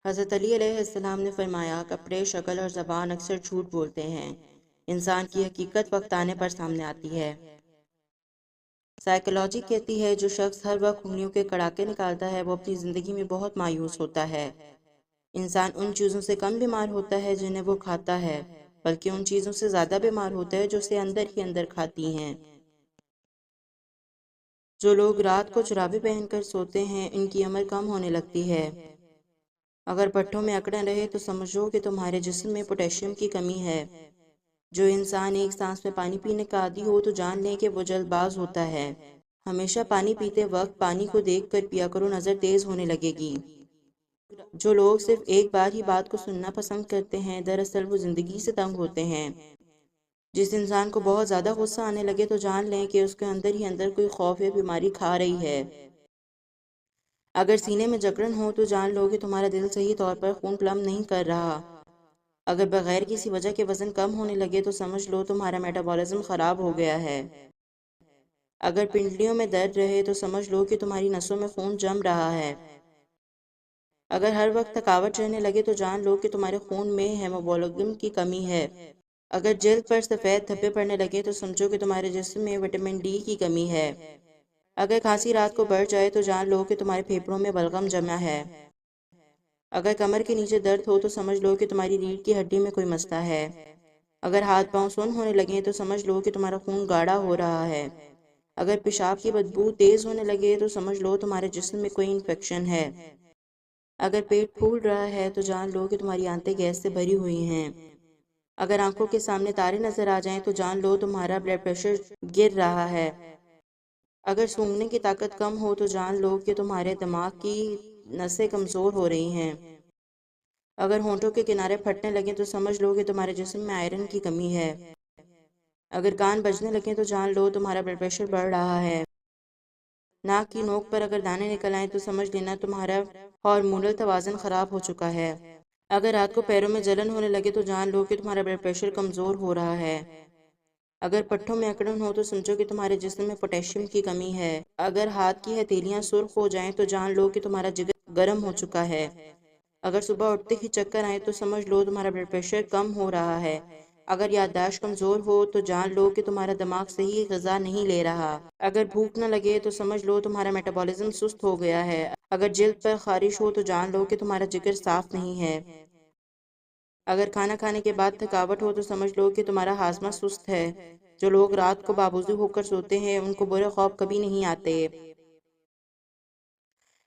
حضرت علی علیہ السلام نے فرمایا، کپڑے، شکل اور زبان اکثر جھوٹ بولتے ہیں۔ انسان کی حقیقت وقت آنے پر سامنے آتی ہے۔ سائیکالوجی کہتی ہے جو شخص ہر وقت انگلیوں کے کڑاکے نکالتا ہے وہ اپنی زندگی میں بہت مایوس ہوتا ہے۔ انسان ان چیزوں سے کم بیمار ہوتا ہے جنہیں وہ کھاتا ہے، بلکہ ان چیزوں سے زیادہ بیمار ہوتا ہے جو اسے اندر ہی اندر کھاتی ہیں۔ جو لوگ رات کو جرابے پہن کر سوتے ہیں ان کی عمر کم ہونے لگتی ہے۔ اگر پٹھوں میں اکڑن رہے تو سمجھو کہ تمہارے جسم میں پوٹیشیم کی کمی ہے۔ جو انسان ایک سانس میں پانی پینے کا عادی ہو تو جان لیں کہ وہ جلد باز ہوتا ہے۔ ہمیشہ پانی پیتے وقت پانی کو دیکھ کر پیا کرو، نظر تیز ہونے لگے گی۔ جو لوگ صرف ایک بار ہی بات کو سننا پسند کرتے ہیں دراصل وہ زندگی سے تنگ ہوتے ہیں۔ جس انسان کو بہت زیادہ غصہ آنے لگے تو جان لیں کہ اس کے اندر ہی اندر کوئی خوف یا بیماری کھا رہی ہے۔ اگر سینے میں جکڑن ہو تو جان لو کہ تمہارا دل صحیح طور پر خون پمپ نہیں کر رہا۔ اگر بغیر کسی وجہ کے وزن کم ہونے لگے تو سمجھ لو تمہارا میٹابولزم خراب ہو گیا ہے۔ اگر پنڈلیوں میں درد رہے تو سمجھ لو کہ تمہاری نسوں میں خون جم رہا ہے۔ اگر ہر وقت تھکاوٹ رہنے لگے تو جان لو کہ تمہارے خون میں ہیموگلوبن کی کمی ہے۔ اگر جلد پر سفید دھبے پڑنے لگے تو سمجھو کہ تمہارے جسم میں وٹامن ڈی کی کمی ہے۔ اگر کھانسی رات کو بڑھ جائے تو جان لو کہ تمہارے پھیپھڑوں میں بلغم جمع ہے۔ اگر کمر کے نیچے درد ہو تو سمجھ لو کہ تمہاری ریڑھ کی ہڈی میں کوئی مسئلہ ہے۔ اگر ہاتھ پاؤں سن ہونے لگے تو سمجھ لو کہ تمہارا خون گاڑھا ہو رہا ہے۔ اگر پیشاب کی بدبو تیز ہونے لگے تو سمجھ لو تمہارے جسم میں کوئی انفیکشن ہے۔ اگر پیٹ پھول رہا ہے تو جان لو کہ تمہاری آنتیں گیس سے بھری ہوئی ہیں۔ اگر آنکھوں کے سامنے تارے نظر آ جائیں تو جان لو تمہارا بلڈ پریشر گر رہا ہے۔ اگر سونگھنے کی طاقت کم ہو تو جان لو کہ تمہارے دماغ کی نسیں کمزور ہو رہی ہیں۔ اگر ہونٹوں کے کنارے پھٹنے لگیں تو سمجھ لو کہ تمہارے جسم میں آئرن کی کمی ہے۔ اگر کان بجنے لگیں تو جان لو تمہارا بلڈ پریشر بڑھ رہا ہے۔ ناک کی نوک پر اگر دانے نکل آئیں تو سمجھ لینا تمہارا ہارمونل توازن خراب ہو چکا ہے۔ اگر رات کو پیروں میں جلن ہونے لگے تو جان لو کہ تمہارا بلڈ پریشر کمزور ہو رہا ہے۔ اگر پٹھوں میں اکڑن ہو تو سمجھو کہ تمہارے جسم میں پوٹیشیم کی کمی ہے۔ اگر ہاتھ کی ہتھیلیاں سرخ ہو جائیں تو جان لو کہ تمہارا جگر گرم ہو چکا ہے۔ اگر صبح اٹھتے ہی چکر آئے تو سمجھ لو تمہارا بلڈ پریشر کم ہو رہا ہے۔ اگر یادداشت کمزور ہو تو جان لو کہ تمہارا دماغ صحیح غذا نہیں لے رہا۔ اگر بھوک نہ لگے تو سمجھ لو تمہارا میٹابولزم سست ہو گیا ہے۔ اگر جلد پر خارش ہو تو جان لو کہ تمہارا جگر صاف نہیں ہے۔ اگر کھانا کھانے کے بعد تھکاوٹ ہو تو سمجھ لو کہ تمہارا ہاضمہ سست ہے۔ جو لوگ رات کو بابوزی ہو کر سوتے ہیں ان کو برے خواب کبھی نہیں آتے۔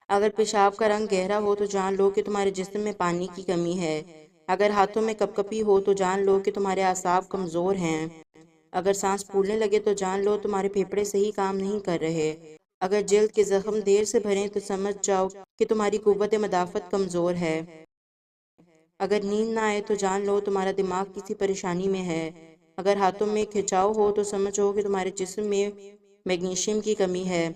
اگر پیشاب کا رنگ گہرا ہو تو جان لو کہ تمہارے جسم میں پانی کی کمی ہے۔ اگر ہاتھوں میں کپ کپی ہو تو جان لو کہ تمہارے اعصاب کمزور ہیں۔ اگر سانس پھولنے لگے تو جان لو تمہارے پھیپھڑے صحیح کام نہیں کر رہے۔ اگر جلد کے زخم دیر سے بھریں تو سمجھ جاؤ کہ تمہاری قوت مدافعت کمزور ہے۔ اگر نیند نہ آئے تو جان لو تمہارا دماغ کسی پریشانی میں ہے۔ اگر ہاتھوں میں کھچاؤ ہو تو سمجھو کہ تمہارے جسم میں میگنیشیم کی کمی ہے۔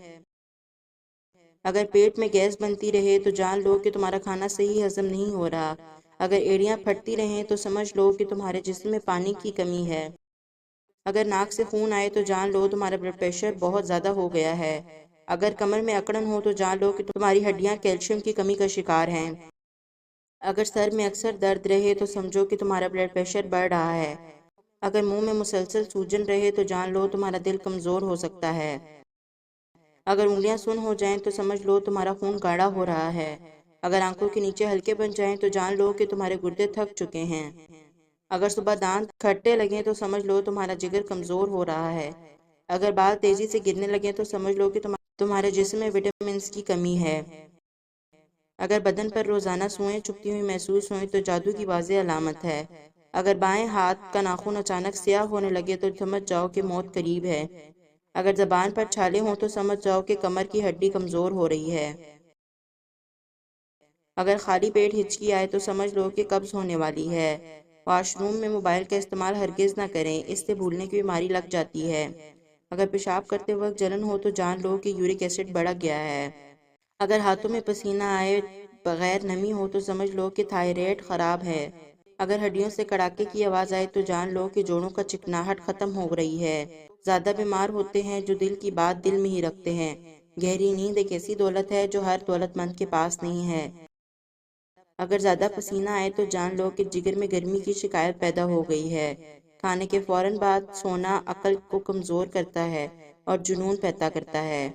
اگر پیٹ میں گیس بنتی رہے تو جان لو کہ تمہارا کھانا صحیح ہضم نہیں ہو رہا۔ اگر ایڑیاں پھٹتی رہیں تو سمجھ لو کہ تمہارے جسم میں پانی کی کمی ہے۔ اگر ناک سے خون آئے تو جان لو تمہارا بلڈ پریشر بہت زیادہ ہو گیا ہے۔ اگر کمر میں اکڑن ہو تو جان لو کہ تمہاری ہڈیاں کیلشیم کی کمی کا شکار ہیں۔ اگر سر میں اکثر درد رہے تو سمجھو کہ تمہارا بلڈ پریشر بڑھ رہا ہے۔ اگر منہ میں مسلسل سوجن رہے تو جان لو تمہارا دل کمزور ہو سکتا ہے۔ اگر انگلیاں سن ہو جائیں تو سمجھ لو تمہارا خون گاڑھا ہو رہا ہے۔ اگر آنکھوں کے نیچے ہلکے بن جائیں تو جان لو کہ تمہارے گردے تھک چکے ہیں۔ اگر صبح دانت کھٹنے لگیں تو سمجھ لو تمہارا جگر کمزور ہو رہا ہے۔ اگر بال تیزی سے گرنے لگیں تو سمجھ لو کہ تمہارے جسم میں وٹامنز کی کمی ہے۔ اگر بدن پر روزانہ سوئیں چبھتی ہوئی محسوس ہوئیں تو جادو کی واضح علامت ہے۔ اگر بائیں ہاتھ کا ناخن اچانک سیاہ ہونے لگے تو سمجھ جاؤ کہ موت قریب ہے۔ اگر زبان پر چھالے ہوں تو سمجھ جاؤ کہ کمر کی ہڈی کمزور ہو رہی ہے۔ اگر خالی پیٹ ہچکی آئے تو سمجھ لو کہ قبض ہونے والی ہے۔ واش روم میں موبائل کا استعمال ہرگز نہ کریں، اس سے بھولنے کی بیماری لگ جاتی ہے۔ اگر پیشاب کرتے وقت جلن ہو تو جان لو کہ یورک ایسڈ بڑھ گیا ہے۔ اگر ہاتھوں میں پسینہ آئے بغیر نمی ہو تو سمجھ لو کہ تھائرائیڈ خراب ہے۔ اگر ہڈیوں سے کڑاکے کی آواز آئے تو جان لو کہ جوڑوں کا چکناہٹ ختم ہو رہی ہے۔ زیادہ بیمار ہوتے ہیں جو دل کی بات دل میں ہی رکھتے ہیں۔ گہری نیند ایک ایسی دولت ہے جو ہر دولت مند کے پاس نہیں ہے۔ اگر زیادہ پسینہ آئے تو جان لو کہ جگر میں گرمی کی شکایت پیدا ہو گئی ہے۔ کھانے کے فوراً بعد سونا عقل کو کمزور کرتا ہے اور جنون پیدا کرتا ہے۔